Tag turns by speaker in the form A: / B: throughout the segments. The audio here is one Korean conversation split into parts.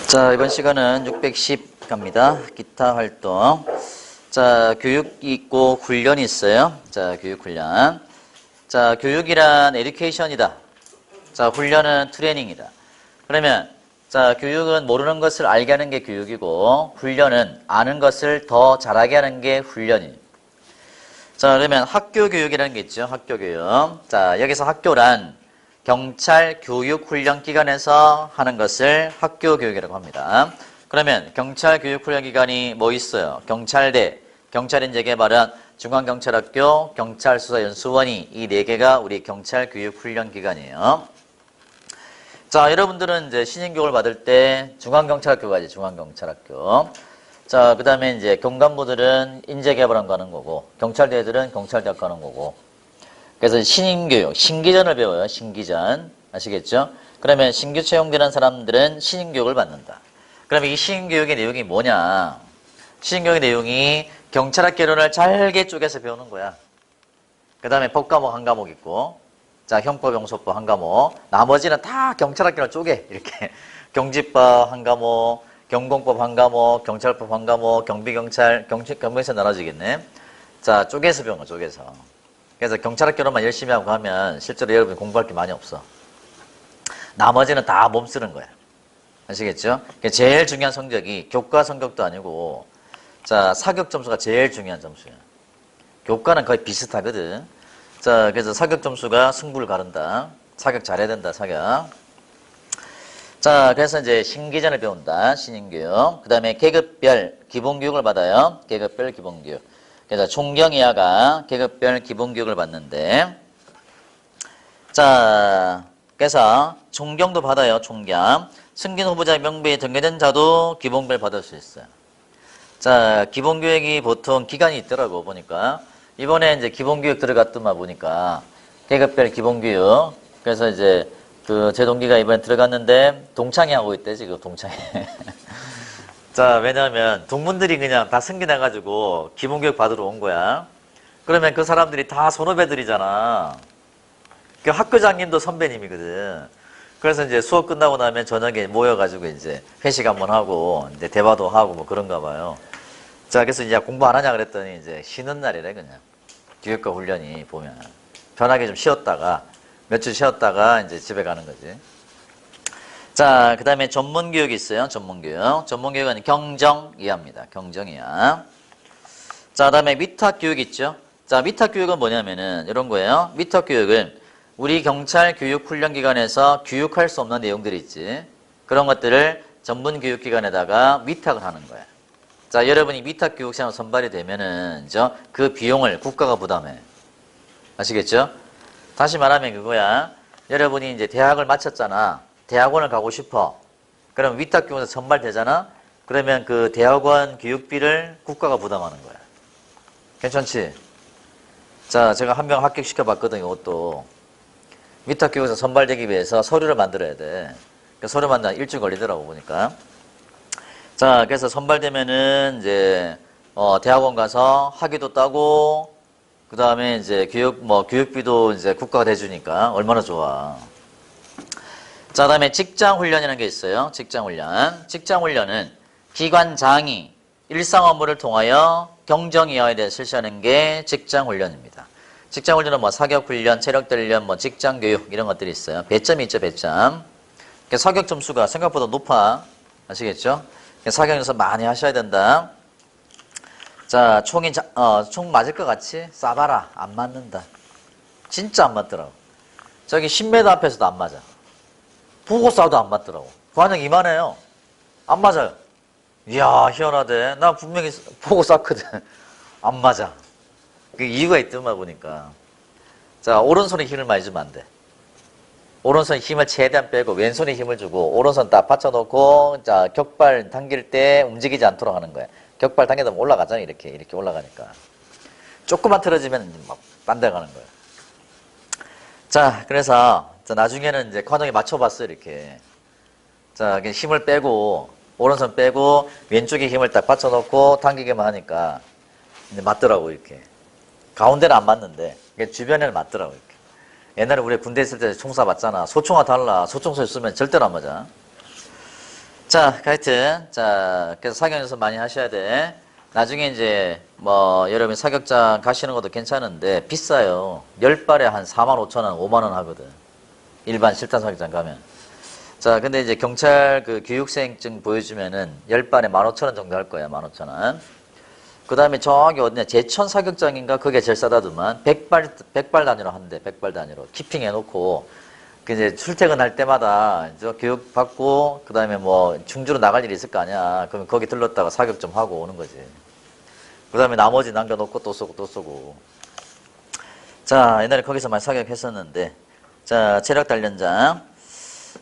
A: 자, 이번 시간은 610 갑니다. 기타 활동. 자, 교육이 있고 훈련이 있어요. 자, 교육 훈련. 자, 교육이란 에듀케이션이다. 자, 훈련은 트레이닝이다. 그러면 자, 교육은 모르는 것을 알게 하는 게 교육이고 훈련은 아는 것을 더 잘하게 하는 게 훈련이에요. 자, 그러면 학교 교육이라는 게 있죠. 학교 교육. 자, 여기서 학교란 경찰 교육 훈련 기관에서 하는 것을 학교 교육이라고 합니다. 그러면 경찰 교육 훈련 기관이 뭐 있어요? 경찰대, 경찰인재 개발원, 중앙경찰학교, 경찰수사연수원이 이 네 개가 우리 경찰 교육 훈련 기관이에요. 자, 여러분들은 이제 신인교육을 받을 때 중앙경찰학교 가지, 중앙경찰학교. 자, 그 다음에 이제 경관부들은 인재개발원 가는 거고, 경찰대들은 경찰대학 가는 거고. 그래서 신인교육, 신기전을 배워요. 신기전. 아시겠죠? 그러면 신규 채용되는 사람들은 신인교육을 받는다. 그러면 이 신인교육의 내용이 뭐냐? 신인교육의 내용이 경찰학개론을 잘게 쪼개서 배우는 거야. 그 다음에 법과목 한 과목 있고, 자, 형법, 형소법 한 과목. 나머지는 다 경찰학개론 쪼개. 이렇게. 경지법 한 과목, 경공법 한 과목, 경찰법 한 과목, 경비경찰, 경비경찰 나눠지겠네. 자, 쪼개서 배우는 거, 쪼개서. 그래서 경찰학교로만 열심히 하고 가면 실제로 여러분이 공부할 게 많이 없어. 나머지는 다 몸 쓰는 거야. 아시겠죠? 제일 중요한 성적이 교과 성적도 아니고, 자, 사격 점수가 제일 중요한 점수야. 교과는 거의 비슷하거든. 자, 그래서 사격 점수가 승부를 가른다. 사격 잘해야 된다, 사격. 자, 그래서 이제 신기전을 배운다, 신인교육. 그 다음에 계급별 기본교육을 받아요. 계급별 기본교육. 그래서 총경 이하가 계급별 기본교육을 받는데, 자, 그래서 총경도 받아요, 총경. 승진 후보자 명부에 등재된 자도 기본별 받을 수 있어요. 자, 기본교육이 보통 기간이 있더라고, 보니까. 이번에 이제 기본교육 들어갔더만 보니까, 계급별 기본교육. 그래서 이제, 제 동기가 이번에 들어갔는데, 동창회 하고 있대, 지금, 동창회. 자, 왜냐면, 동문들이 그냥 다 승진해가지고, 기본교육 받으러 온 거야. 그러면 그 사람들이 다 선후배들이잖아. 그 학교장님도 선배님이거든. 그래서 이제 수업 끝나고 나면 저녁에 모여가지고 이제 회식 한번 하고, 이제 대화도 하고 뭐 그런가 봐요. 자, 그래서 이제 공부 안 하냐 그랬더니 이제 쉬는 날이래, 그냥. 교육과 훈련이 보면. 편하게 좀 쉬었다가, 몇 주 쉬었다가 이제 집에 가는 거지. 자, 그 다음에 전문교육이 있어요, 전문교육. 전문교육은 경정이하입니다. 경정이하. 자, 그 다음에 위탁교육 있죠. 자, 위탁교육은 뭐냐면은 이런 거예요. 위탁교육은 우리 경찰 교육훈련기관에서 교육할 수 없는 내용들이 있지. 그런 것들을 전문교육기관에다가 위탁을 하는 거야. 자, 여러분이 위탁교육생으로 선발이 되면은, 그 비용을 국가가 부담해. 아시겠죠? 다시 말하면 그거야. 여러분이 이제 대학을 마쳤잖아. 대학원을 가고 싶어. 그럼 위탁교육에서 선발되잖아? 그러면 그 대학원 교육비를 국가가 부담하는 거야. 괜찮지? 자, 제가 한 명 합격시켜 봤거든요, 이것도. 위탁교육에서 선발되기 위해서 서류를 만들어야 돼. 그 서류 만드는 일주일 걸리더라고, 보니까. 자, 그래서 선발되면은 이제, 대학원 가서 학위도 따고, 그 다음에 이제 교육비도 이제 국가가 대주니까 얼마나 좋아. 자, 그 다음에 직장훈련이라는 게 있어요. 직장훈련. 직장훈련은 기관장이 일상 업무를 통하여 경정 이하에 대해 실시하는 게 직장훈련입니다. 직장훈련은 뭐 사격훈련, 체력훈련, 뭐 직장교육 이런 것들이 있어요. 배점이 있죠, 배점. 사격 점수가 생각보다 높아. 아시겠죠? 사격에서 많이 하셔야 된다. 자, 총 맞을 것 같이 쏴봐라. 안 맞는다. 진짜 안 맞더라고. 저기 10m 앞에서도 안 맞아. 보고 쏴도 안 맞더라고. 반응 이만해요. 안 맞아요. 이야, 희한하대. 나 분명히 보고 쐈거든. 안 맞아. 그 이유가 있더만 보니까. 자, 오른손에 힘을 많이 주면 안 돼. 오른손에 힘을 최대한 빼고 왼손에 힘을 주고 오른손 딱 받쳐놓고, 자, 격발 당길 때 움직이지 않도록 하는 거야. 격발 당기다 보면 올라가잖아. 이렇게 올라가니까. 조금만 틀어지면 막 딴 데 가는 거야. 자, 그래서 나중에는 이제 과정에 맞춰봤어, 이렇게. 자, 힘을 빼고, 오른손 빼고, 왼쪽에 힘을 딱 받쳐놓고, 당기기만 하니까, 이제 맞더라고, 이렇게. 가운데는 안 맞는데, 주변에는 맞더라고, 이렇게. 옛날에 우리 군대 있을 때 총 쏴봤잖아. 소총과 달라. 소총소리 쓰면 절대로 안 맞아. 자, 하여튼, 자, 그래서 사격 연습 많이 하셔야 돼. 나중에 이제, 뭐, 여러분 사격장 가시는 것도 괜찮은데, 비싸요. 10발에 한 4만 5천 원, 5만 원 하거든. 일반 실탄 사격장 가면. 자, 근데 이제 경찰 그 교육생증 보여주면은 10발에 15,000원 정도 할 거야, 15,000원. 그 다음에 저기 어디냐, 제천 사격장인가? 그게 제일 싸다더만. 100발 단위로 한대, 100발 단위로. 키핑 해놓고. 그 이제 출퇴근할 때마다 저 교육 받고, 그 다음에 뭐 충주로 나갈 일이 있을 거 아니야. 그러면 거기 들렀다가 사격 좀 하고 오는 거지. 그 다음에 나머지 남겨놓고 또 쏘고 또 쏘고. 자, 옛날에 거기서 많이 사격했었는데. 자, 체력 단련장.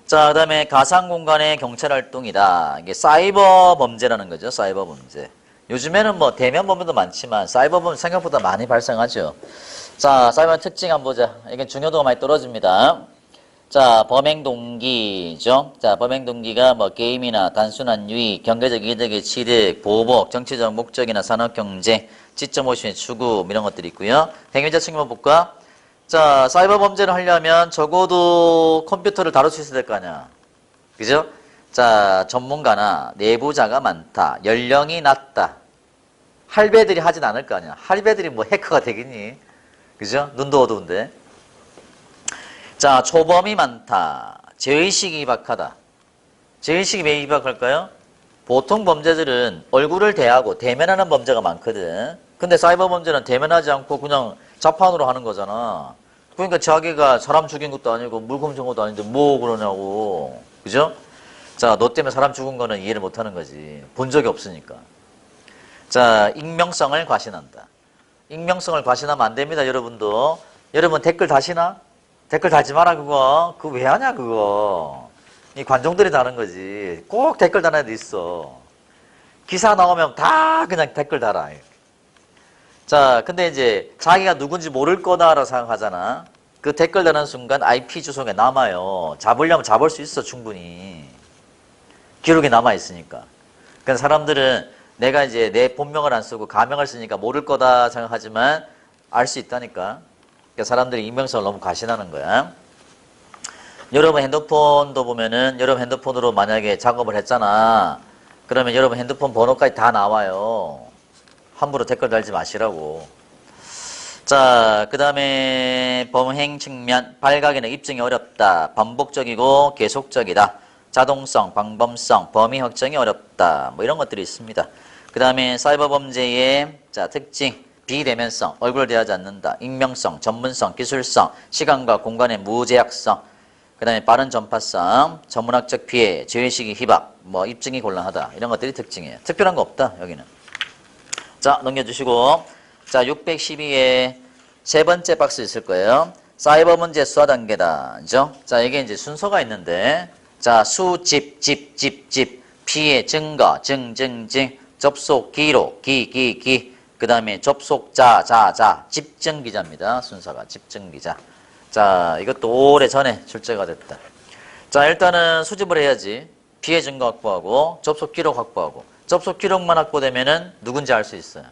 A: 자, 그 다음에 가상 공간의 경찰 활동이다. 이게 사이버 범죄라는 거죠. 사이버 범죄. 요즘에는 뭐 대면 범죄도 많지만 사이버 범죄 생각보다 많이 발생하죠. 자, 사이버 특징 한번 보자. 이게 중요도가 많이 떨어집니다. 자, 범행 동기죠. 자, 범행 동기가 뭐 게임이나 단순한 유의, 경제적 이득의 취득, 보복, 정치적 목적이나 산업 경제, 지적 모션의 추구 이런 것들이 있고요. 행위자 측면 볼까? 자, 사이버 범죄를 하려면 적어도 컴퓨터를 다룰 수 있어야 될 거 아니야. 그죠? 자, 전문가나 내부자가 많다. 연령이 낮다. 할배들이 하진 않을 거 아니야. 할배들이 뭐 해커가 되겠니? 그죠? 눈도 어두운데. 자, 초범이 많다. 죄의식이 희박하다. 죄의식이 왜 희박할까요? 보통 범죄들은 얼굴을 대하고 대면하는 범죄가 많거든. 근데 사이버 범죄는 대면하지 않고 그냥 자판으로 하는 거잖아. 그러니까 자기가 사람 죽인 것도 아니고 물건 준 것도 아닌데 뭐 그러냐고. 그죠? 자, 너 때문에 사람 죽은 거는 이해를 못 하는 거지. 본 적이 없으니까. 자, 익명성을 과신한다. 익명성을 과신하면 안 됩니다, 여러분도. 여러분 댓글 다시나? 댓글 달지 마라, 그거. 그거 왜 하냐, 그거. 이 관종들이 다는 거지. 꼭 댓글 다는 애도 있어. 기사 나오면 다 그냥 댓글 달아. 자, 근데 이제 자기가 누군지 모를 거다라고 생각하잖아. 그 댓글 다는 순간 IP 주소가 남아요. 잡으려면 잡을 수 있어, 충분히. 기록이 남아있으니까. 그러니까 사람들은 내가 이제 내 본명을 안 쓰고 가명을 쓰니까 모를 거다 생각하지만 알 수 있다니까. 그러니까 사람들이 익명성을 너무 과신하는 거야. 여러분 핸드폰도 보면은 여러분 핸드폰으로 만약에 작업을 했잖아. 그러면 여러분 핸드폰 번호까지 다 나와요. 함부로 댓글 달지 마시라고. 자, 그 다음에 범행 측면, 발각이나 입증이 어렵다. 반복적이고 계속적이다. 자동성, 방범성, 범위 확정이 어렵다. 뭐 이런 것들이 있습니다. 그 다음에 사이버 범죄의 자, 특징, 비대면성, 얼굴을 대하지 않는다. 익명성, 전문성, 기술성, 시간과 공간의 무제약성, 그 다음에 빠른 전파성, 전문학적 피해, 죄의식이 희박, 뭐 입증이 곤란하다. 이런 것들이 특징이에요. 특별한 거 없다, 여기는. 자, 넘겨주시고. 자, 612에 세 번째 박스 있을 거예요. 사이버 문제 수사 단계다. 그죠? 자, 이게 이제 순서가 있는데, 자, 수집, 집, 피해, 증거, 증, 접속, 기록, 그 다음에 접속자, 집증기자입니다. 순서가 집증기자. 자, 이것도 오래전에 출제가 됐다. 자, 일단은 수집을 해야지. 피해 증거 확보하고, 접속 기록 확보하고, 접속 기록만 확보되면은 누군지 알 수 있어요.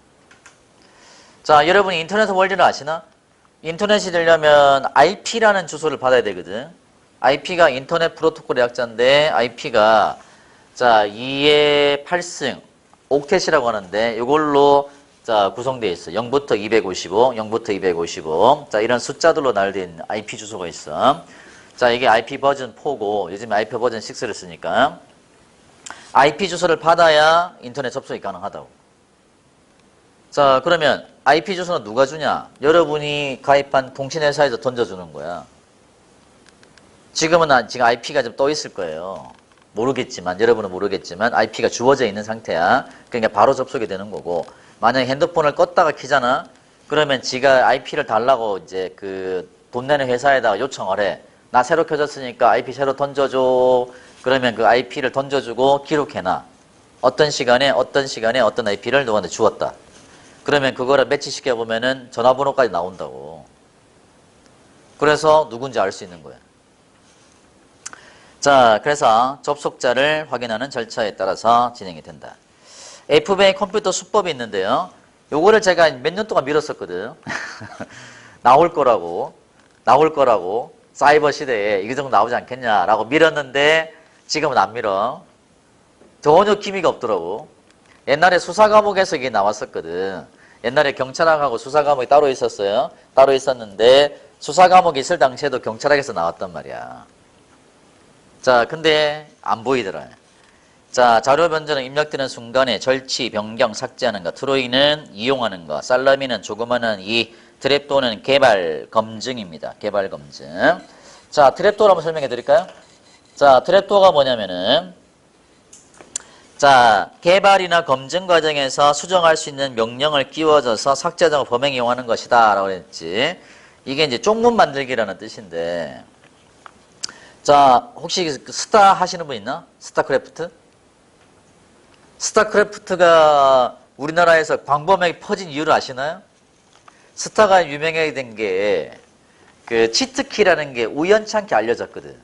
A: 자, 여러분이 인터넷 원리를 아시나? 인터넷이 되려면 IP라는 주소를 받아야 되거든. IP가 인터넷 프로토콜의 약자인데, IP가, 자, 2의 8승, 옥텟이라고 하는데, 이걸로, 자, 구성되어 있어. 0부터 255, 0부터 255. 자, 이런 숫자들로 나열된 IP 주소가 있어. 자, 이게 IP 버전 4고, 요즘 IP 버전 6를 쓰니까. IP 주소를 받아야 인터넷 접속이 가능하다고. 자, 그러면 IP 주소는 누가 주냐? 여러분이 가입한 통신회사에서 던져주는 거야. 지금 IP가 좀 떠 있을 거예요. 모르겠지만, 여러분은 모르겠지만, IP가 주어져 있는 상태야. 그러니까 바로 접속이 되는 거고, 만약에 핸드폰을 껐다가 키잖아? 그러면 지가 IP를 달라고 이제 돈 내는 회사에다가 요청을 해. 나 새로 켜졌으니까 IP 새로 던져줘. 그러면 그 IP를 던져주고 기록해놔. 어떤 시간에 어떤 IP를 누구한테 주었다. 그러면 그거를 매치시켜보면은 전화번호까지 나온다고. 그래서 누군지 알 수 있는 거야. 자, 그래서 접속자를 확인하는 절차에 따라서 진행이 된다. FBI 컴퓨터 수법이 있는데요. 요거를 제가 몇 년 동안 미뤘었거든. 나올 거라고. 사이버 시대에 이 정도 나오지 않겠냐라고 밀었는데 지금은 안 밀어. 전혀 기미가 없더라고. 옛날에 수사 과목에서 이게 나왔었거든. 옛날에 경찰학하고 수사 과목이 따로 있었어요. 따로 있었는데 수사 과목이 있을 당시에도 경찰학에서 나왔단 말이야. 자, 근데 안 보이더라. 자, 자료 변조는 입력되는 순간에 절치, 변경, 삭제하는 것, 트로이는 이용하는 것, 살라미는 조그마한 이, 트랩도어는 개발 검증입니다. 개발 검증. 자, 트랩도어를 한번 설명해 드릴까요? 자, 트랩도어가 뭐냐면은, 자, 개발이나 검증 과정에서 수정할 수 있는 명령을 끼워줘서 삭제하고 범행 이용하는 것이다 라고 했지. 이게 이제 쪽문 만들기라는 뜻인데, 자, 혹시 스타 하시는 분 있나? 스타크래프트? 스타크래프트가 우리나라에서 광범위하게 퍼진 이유를 아시나요? 스타가 유명하게 된 게 그 치트키라는 게 우연찮게 알려졌거든.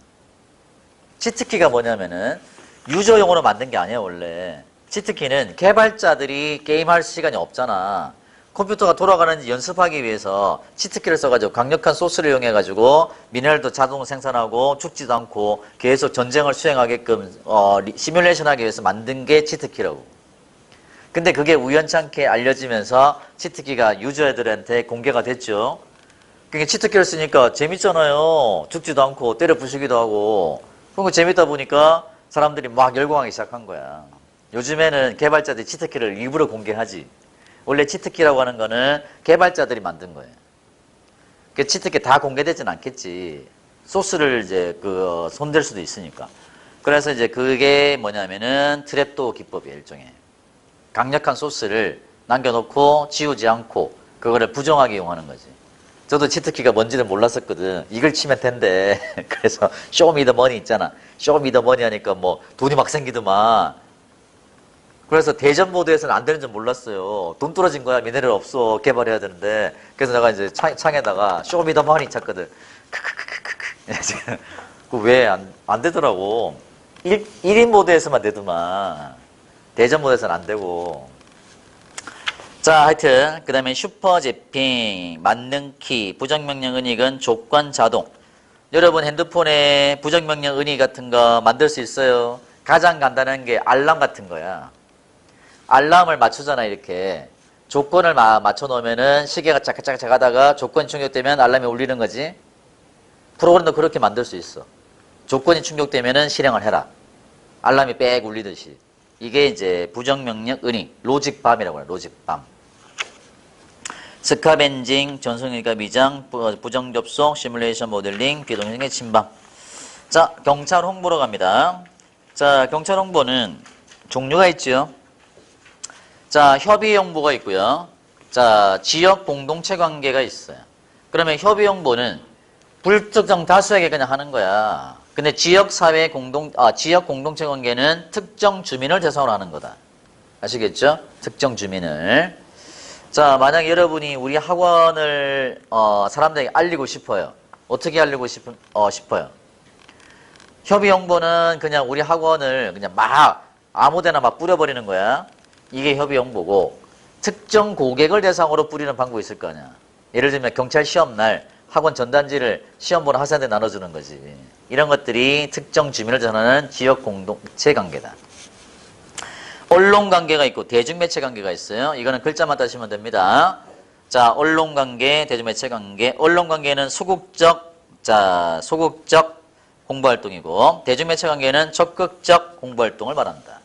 A: 치트키가 뭐냐면은 유저용으로 만든 게 아니야 원래. 치트키는 개발자들이 게임할 시간이 없잖아. 컴퓨터가 돌아가는지 연습하기 위해서 치트키를 써가지고 강력한 소스를 이용해가지고 미네랄도 자동 생산하고 죽지도 않고 계속 전쟁을 수행하게끔 시뮬레이션 하기 위해서 만든 게 치트키라고. 근데 그게 우연찮게 알려지면서 치트키가 유저들한테 공개가 됐죠. 그러니까 치트키를 쓰니까 재밌잖아요. 죽지도 않고 때려 부수기도 하고. 그런 거 재밌다 보니까 사람들이 막 열광하기 시작한 거야. 요즘에는 개발자들이 치트키를 일부러 공개하지. 원래 치트키라고 하는 거는 개발자들이 만든 거예요. 그 치트키 다 공개되진 않겠지. 소스를 이제 손댈 수도 있으니까. 그래서 이제 그게 뭐냐면은 트랩도어 기법이에요, 일종의. 강력한 소스를 남겨놓고 지우지 않고 그거를 부정하게 이용하는 거지. 저도 치트키가 뭔지는 몰랐었거든. 이걸 치면 된대. 그래서 쇼미더머니 있잖아. 쇼미더머니 하니까 뭐 돈이 막 생기더만. 그래서 대전 모드에서는 안 되는 줄 몰랐어요. 돈 떨어진 거야. 미네랄 없어. 개발해야 되는데. 그래서 내가 이제 창에다가 쇼미더머니 쳤거든. 크크크크크크. 그 왜 안 되더라고. 1인 모드에서만 되더만. 대전 모드에서는 안 되고. 자, 하여튼 그 다음에 슈퍼제핑, 만능키, 부정명령 은익은 조건 자동. 여러분 핸드폰에 부정명령 은익 같은 거 만들 수 있어요. 가장 간단한 게 알람 같은 거야. 알람을 맞추잖아 이렇게. 조건을 맞춰 놓으면은 시계가 차카차카 하다가 조건이 충족되면 알람이 울리는 거지. 프로그램도 그렇게 만들 수 있어. 조건이 충족되면은 실행을 해라. 알람이 빽 울리듯이. 이게 이제 부정명령 은익, 로직밤이라고 해요. 로직밤. 스카벤징, 전송일과 미장, 부정접속, 시뮬레이션 모델링, 비동생의 침방. 자, 경찰 홍보로 갑니다. 자, 경찰 홍보는 종류가 있죠. 자, 협의 홍보가 있고요. 자, 지역 공동체 관계가 있어요. 그러면 협의 홍보는 불특정 다수에게 그냥 하는 거야. 근데 지역 공동체 관계는 특정 주민을 대상으로 하는 거다. 아시겠죠? 특정 주민을. 자, 만약 여러분이 우리 학원을 사람들에게 알리고 싶어요. 어떻게 알리고 싶어요? 협의 홍보는 그냥 우리 학원을 그냥 막 아무데나 막 뿌려버리는 거야. 이게 협의 홍보고, 특정 고객을 대상으로 뿌리는 방법이 있을 거 아니야. 예를 들면 경찰 시험날 학원 전단지를 시험 보는 학생한테 나눠주는 거지. 이런 것들이 특정 주민을 전하는 지역 공동체 관계다. 언론 관계가 있고 대중매체 관계가 있어요. 이거는 글자만 따시면 됩니다. 자, 언론 관계, 대중매체 관계. 언론 관계는 소극적 홍보 활동이고, 대중매체 관계는 적극적 홍보 활동을 말한다.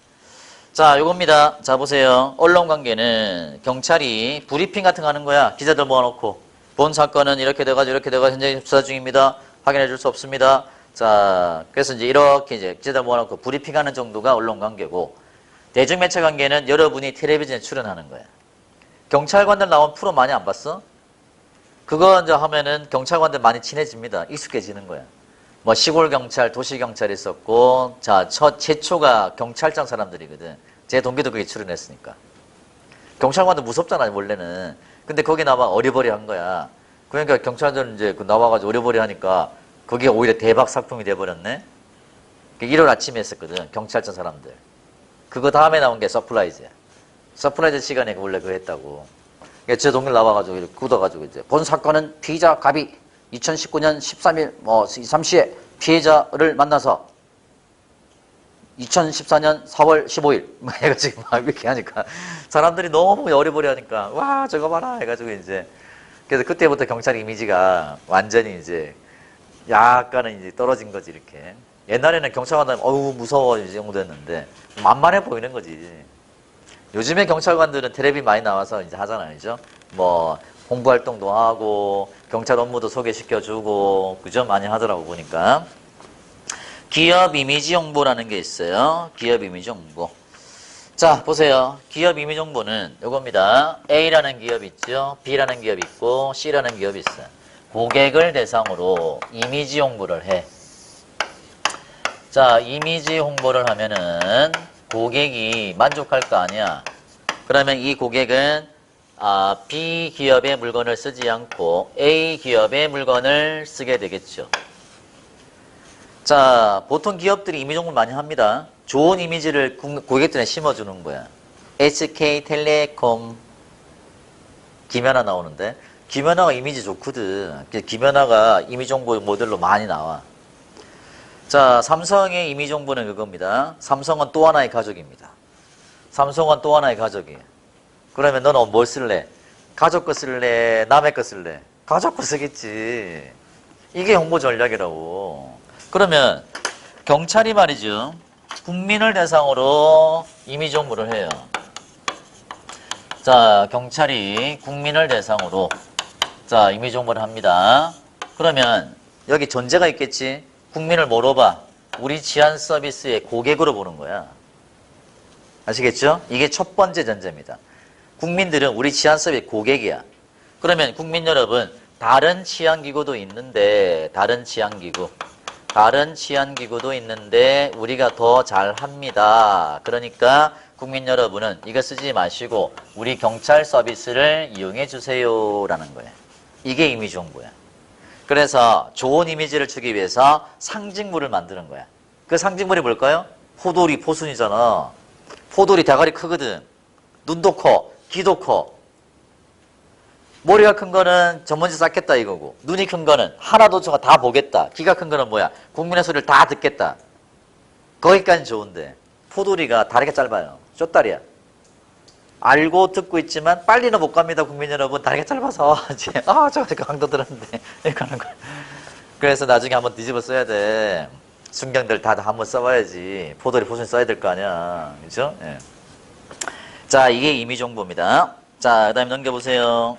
A: 자, 요겁니다. 자, 보세요. 언론 관계는 경찰이 브리핑 같은 거 하는 거야. 기자들 모아놓고. 본 사건은 이렇게 돼가지고 현재 수사 중입니다. 확인해 줄 수 없습니다. 자, 그래서 이렇게 기자들 모아놓고 브리핑하는 정도가 언론 관계고, 대중매체 관계는 여러분이 텔레비전에 출연하는 거야. 경찰관들 나온 프로 많이 안 봤어? 그거 이제 하면은 경찰관들 많이 친해집니다. 익숙해지는 거야. 뭐 시골경찰, 도시경찰 있었고, 자, 최초가 경찰청 사람들이거든. 제 동기도 거기 출연했으니까. 경찰관도 무섭잖아, 원래는. 근데 거기 나와 어리버리한 거야. 그러니까 경찰들은 이제 나와가지고 어리버리 하니까 그게 오히려 대박 상품이 돼버렸네. 일요일 아침에 했었거든, 경찰청 사람들. 그거 다음에 나온 게 서프라이즈야. 서프라이즈 시간에 원래 그거 했다고. 제 동네 나와가지고 이렇게 굳어가지고 이제 본 사건은 피의자 갑이 2019년 13일 23시에 피해자를 만나서 2014년 4월 15일 막 해가지고 막 이렇게 하니까 사람들이 너무 어리버리 하니까 와 저거 봐라 해가지고 이제 그래서 그때부터 경찰 이미지가 완전히 이제 약간은 이제 떨어진 거지 이렇게. 옛날에는 경찰관 하면 어우 무서워 이 정도 됐는데 만만해 보이는 거지. 요즘에 경찰관들은 텔레비 많이 나와서 이제 하잖아요, 그죠? 뭐 홍보 활동도 하고 경찰 업무도 소개시켜주고 그죠? 많이 하더라고 보니까. 기업 이미지 홍보라는 게 있어요. 기업 이미지 홍보. 자, 보세요. 기업 이미지 홍보는 이겁니다. A라는 기업 있죠? B라는 기업 있고 C라는 기업이 있어요. 고객을 대상으로 이미지 홍보를 해. 자, 이미지 홍보를 하면은 고객이 만족할 거 아니야. 그러면 이 고객은 B 기업의 물건을 쓰지 않고 A 기업의 물건을 쓰게 되겠죠. 자, 보통 기업들이 이미지 홍보를 많이 합니다. 좋은 이미지를 고객들에 심어주는 거야. SK텔레콤 김연아 나오는데 김연아가 이미지 좋거든. 김연아가 이미지 홍보 모델로 많이 나와. 자, 삼성의 이미지 홍보는 그겁니다. 삼성은 또 하나의 가족입니다. 삼성은 또 하나의 가족이에요. 그러면 너는 뭘 쓸래? 가족 거 쓸래? 남의 거 쓸래? 가족 거 쓰겠지. 이게 홍보 전략이라고. 그러면 경찰이 말이죠. 국민을 대상으로 이미지 홍보를 해요. 자, 경찰이 국민을 대상으로 자, 이미지 홍보를 합니다. 그러면 여기 전제가 있겠지. 국민을 뭐로 봐? 우리 치안 서비스의 고객으로 보는 거야. 아시겠죠? 이게 첫 번째 전제입니다. 국민들은 우리 치안 서비스 고객이야. 그러면 국민 여러분, 다른 치안기구도 있는데 다른 치안기구도 있는데 우리가 더 잘합니다. 그러니까 국민 여러분은 이거 쓰지 마시고 우리 경찰 서비스를 이용해 주세요 라는 거예요. 이게 이미지 홍보야. 그래서 좋은 이미지를 주기 위해서 상징물을 만드는 거야. 그 상징물이 뭘까요? 포도리, 포순이잖아. 포도리 대가리 크거든. 눈도 커, 귀도 커. 머리가 큰 거는 전문지 쌓겠다 이거고, 눈이 큰 거는 하나도 저거 다 보겠다. 귀가 큰 거는 뭐야? 국민의 소리를 다 듣겠다. 거기까지는 좋은데 포도리가 다리가 짧아요. 숏다리야. 알고 듣고 있지만 빨리는 못 갑니다. 국민 여러분. 다리가 짧아서 이제 저거 강도 들었는데 이렇게 하는 거야. 그래서 나중에 한번 뒤집어 써야 돼. 순경들 다 한번 써봐야지. 포도리 포순 써야 될 거 아니야. 그죠? 예. 자, 이게 이미지 홍보입니다. 자, 그 다음에 넘겨보세요.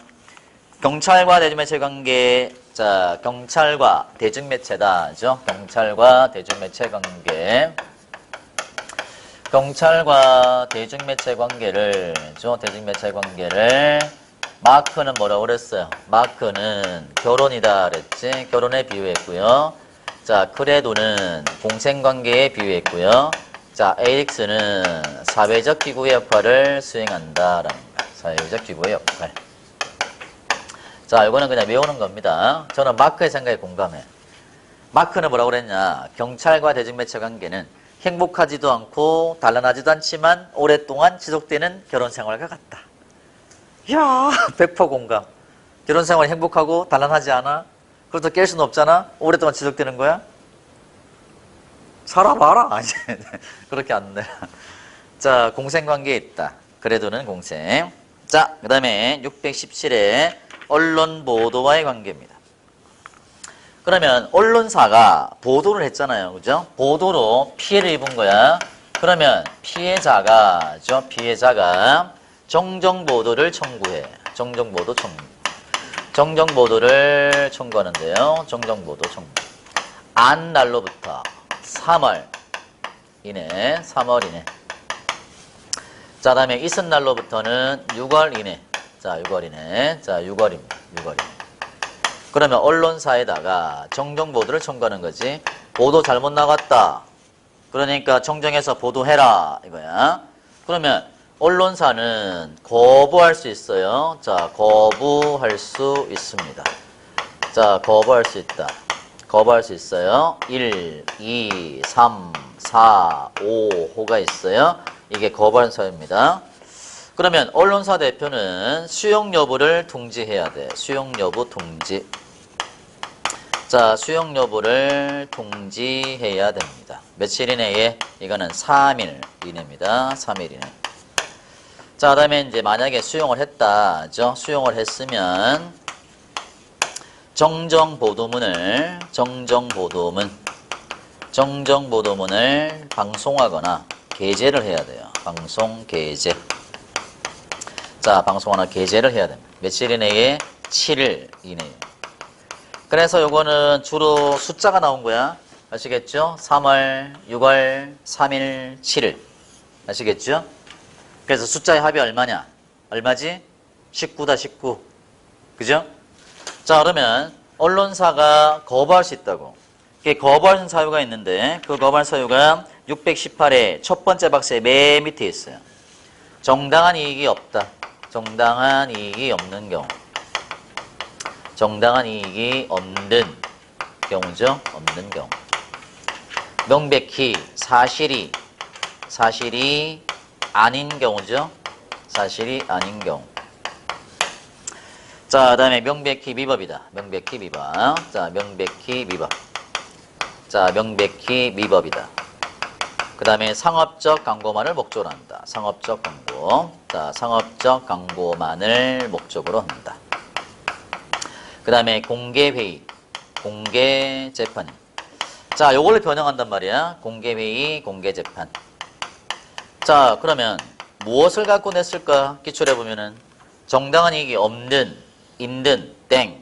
A: 경찰과 대중매체 관계. 자, 경찰과 대중매체다. 그죠? 경찰과 대중매체 관계. 경찰과 대중매체 관계를, 대중매체 관계를, 마크는 뭐라고 그랬어요? 마크는 결혼이다 그랬지? 결혼에 비유했고요. 자, 크레도는 공생관계에 비유했고요. 자, 에릭스는 사회적 기구의 역할을 수행한다라는 거예요. 사회적 기구의 역할. 자, 이거는 그냥 외우는 겁니다. 저는 마크의 생각에 공감해. 마크는 뭐라고 그랬냐? 경찰과 대중매체 관계는 행복하지도 않고 단란하지도 않지만 오랫동안 지속되는 결혼생활과 같다. 이야, 100% 공감. 결혼생활이 행복하고 단란하지 않아? 그렇다고 깰 수는 없잖아? 오랫동안 지속되는 거야? 살아봐라. 이제 그렇게 안 돼. 자, 공생관계에 있다. 그래도는 공생. 자, 그 다음에 617회 언론 보도와의 관계입니다. 그러면 언론사가 보도를 했잖아요. 그죠? 보도로 피해를 입은 거야. 그러면 피해자가 정정보도를 청구해. 정정보도 청구. 정정보도를 청구하는데요. 정정보도 청구. 안 날로부터 3월 이내. 자, 다음에 있은 날로부터는 6월 이내. 자, 6월 이내. 자, 6월입니다. 6월 이내. 그러면 언론사에다가 정정보도를 청구하는 거지. 보도 잘못 나갔다. 그러니까 정정해서 보도해라 이거야. 그러면 언론사는 거부할 수 있어요. 자, 거부할 수 있습니다. 자, 거부할 수 있다. 거부할 수 있어요. 1, 2, 3, 4, 5호가 있어요. 이게 거부하는 사유입니다. 그러면 언론사 대표는 수용 여부를 통지해야 돼. 수용 여부 통지. 자, 수용 여부를 통지해야 됩니다. 며칠 이내에? 이거는 3일 이내입니다. 3일 이내. 자, 그다음에 이제 만약에 수용을 했다죠. 수용을 했으면 정정보도문을 방송하거나 게재를 해야 돼요. 방송 게재. 자, 방송하거나 게재를 해야 됩니다. 며칠 이내에? 7일 이내에. 그래서 요거는 주로 숫자가 나온 거야. 아시겠죠? 3월, 6월, 3일, 7일. 아시겠죠? 그래서 숫자의 합이 얼마냐? 얼마지? 19다, 19. 그죠? 자, 그러면 언론사가 거부할 수 있다고. 이게 거부할 사유가 있는데 그 거부할 사유가 618의 첫 번째 박스의 맨 밑에 있어요. 정당한 이익이 없다. 정당한 이익이 없는 경우. 정당한 이익이 없는 경우죠. 없는 경우. 명백히 사실이 아닌 경우죠. 사실이 아닌 경우. 자, 그 다음에 명백히 위법이다. 명백히 위법. 자, 명백히 위법. 자, 명백히 위법이다. 그 다음에 상업적 광고만을 목적으로 한다. 상업적 광고. 자, 상업적 광고만을 목적으로 한다. 그 다음에 공개회의, 공개재판. 자, 요걸로 변형한단 말이야. 공개회의, 공개재판. 자, 그러면 무엇을 갖고 냈을까? 기출해보면은 정당한 이익이 없는, 있는, 땡.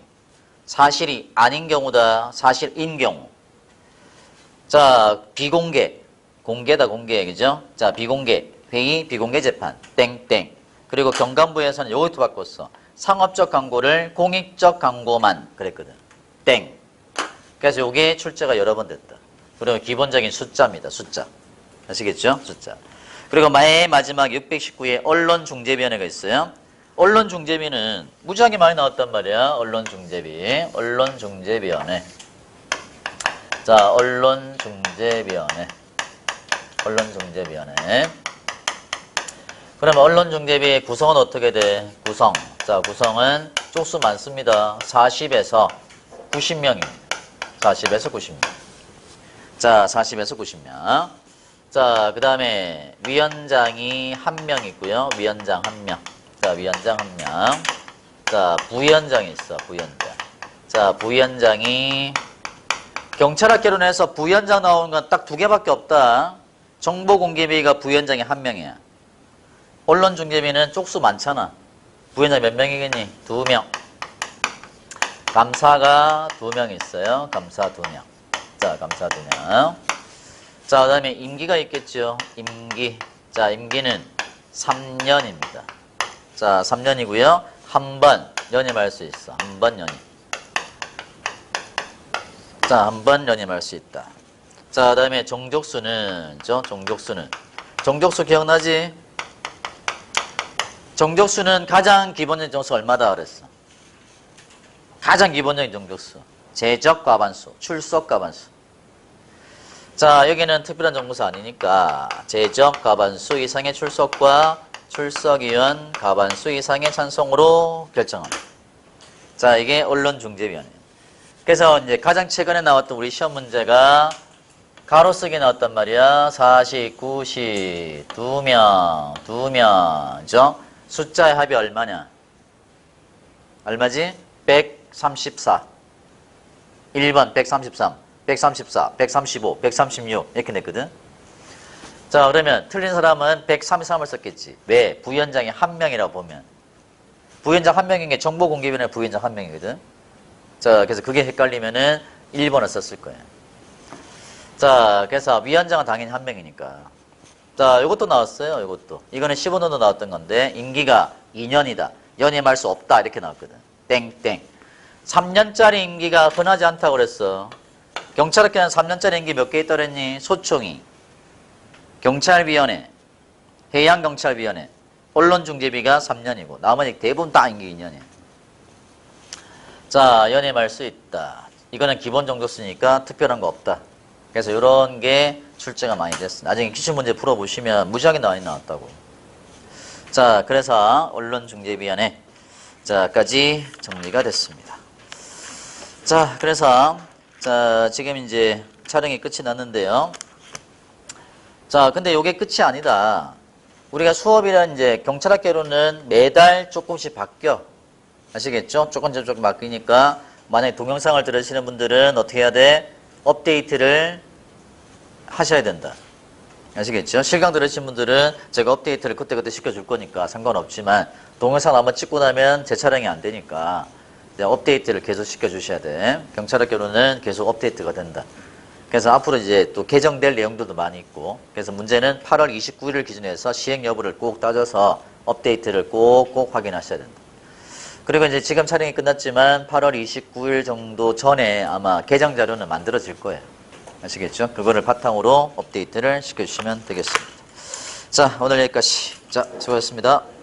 A: 사실이 아닌 경우다. 사실인 경우. 자, 비공개. 공개다, 공개. 그죠? 자, 비공개. 회의, 비공개 재판. 땡. 그리고 경감부에서는 요것도 바꿨어. 상업적 광고를 공익적 광고만 그랬거든. 땡. 그래서 요게 출제가 여러 번 됐다. 그리고 기본적인 숫자입니다. 숫자. 아시겠죠? 숫자. 그리고 맨 마지막 619에 언론중재위원회가 있어요. 언론중재위는 무지하게 많이 나왔단 말이야. 언론중재위. 언론중재위원회. 자, 언론중재위원회. 언론중재위원회. 그러면 언론중재위의 구성은 어떻게 돼? 구성. 자, 구성은 쪽수 많습니다. 40에서 90명입니다. 40에서 90명. 자, 40에서 90명. 자, 그 다음에 위원장이 1명 있고요. 위원장 1명. 자, 위원장 1명. 자, 부위원장이 있어. 부위원장. 자, 부위원장이 경찰학개론 해서 부위원장 나오는 건 딱 2개밖에 없다. 정보공개위가 부위원장이 1명이야. 언론중재위는 쪽수 많잖아. 부위원장 몇 명이겠니? 2명. 감사가 2명 있어요. 감사 2명. 자, 감사 2명. 자, 그 다음에 임기가 있겠죠. 임기. 자, 임기는 3년입니다. 자, 3년이고요. 한 번 연임할 수 있어. 한 번 연임. 자, 한 번 연임할 수 있다. 자, 그 다음에 정족수는, 정족수 기억나지? 정족수는 가장 기본적인 정수 얼마다 그랬어? 가장 기본적인 정족수. 제적 과반수, 출석 과반수. 자, 여기는 특별한 정보수 아니니까 제적 과반수 이상의 출석과 출석위원 과반수 이상의 찬성으로 결정합니다. 자, 이게 언론중재위원회. 그래서 이제 가장 최근에 나왔던 우리 시험 문제가 가로쓰기 나왔단 말이야. 40, 90, 2명죠? 숫자의 합이 얼마냐? 얼마지? 134. 1번 133, 134, 135, 136 이렇게 냈거든. 자, 그러면 틀린 사람은 133을 썼겠지. 왜? 부위원장이 1명이라고 보면. 부위원장 1명인 게 정보공개위원회 부위원장 1명이거든. 자, 그래서 그게 헷갈리면은 1번을 썼을 거예요. 자, 그래서 위원장은 당연히 1명이니까. 자, 이것도 나왔어요. 이것도. 이거는 15년도 나왔던 건데 임기가 2년이다. 연임할 수 없다. 이렇게 나왔거든. 땡. 3년짜리 임기가 흔하지 않다고 그랬어. 경찰학교는 3년짜리 임기 몇 개 있다 그랬니? 소총위, 경찰위원회, 해양경찰위원회, 언론중재위가 3년이고 나머지 대부분 다 임기 2년이야. 자, 연임할 수 있다. 이거는 기본 정도수니까 특별한 거 없다. 그래서 이런 게 출제가 많이 됐어. 나중에 기출문제 풀어보시면 무지하게 많이 나왔다고. 자, 그래서 언론중재위원회 자까지 정리가 됐습니다. 자, 그래서 자, 지금 이제 촬영이 끝이 났는데요. 자, 근데 이게 끝이 아니다. 우리가 수업이란 이제 경찰학개론은 매달 조금씩 바뀌어. 아시겠죠? 조금 바뀌니까 만약에 동영상을 들으시는 분들은 어떻게 해야 돼? 업데이트를 하셔야 된다. 아시겠죠? 실강 들으신 분들은 제가 업데이트를 그때그때 시켜줄 거니까 상관없지만 동영상 한번 찍고 나면 재촬영이 안 되니까 이제 업데이트를 계속 시켜주셔야 돼. 경찰학개론은 계속 업데이트가 된다. 그래서 앞으로 이제 또 개정될 내용들도 많이 있고, 그래서 문제는 8월 29일을 기준해서 시행 여부를 꼭 따져서 업데이트를 꼭꼭 확인하셔야 된다. 그리고 이제 지금 촬영이 끝났지만 8월 29일 정도 전에 아마 개정 자료는 만들어질 거예요. 아시겠죠? 그거를 바탕으로 업데이트를 시켜주시면 되겠습니다. 자, 오늘 여기까지. 자, 수고하셨습니다.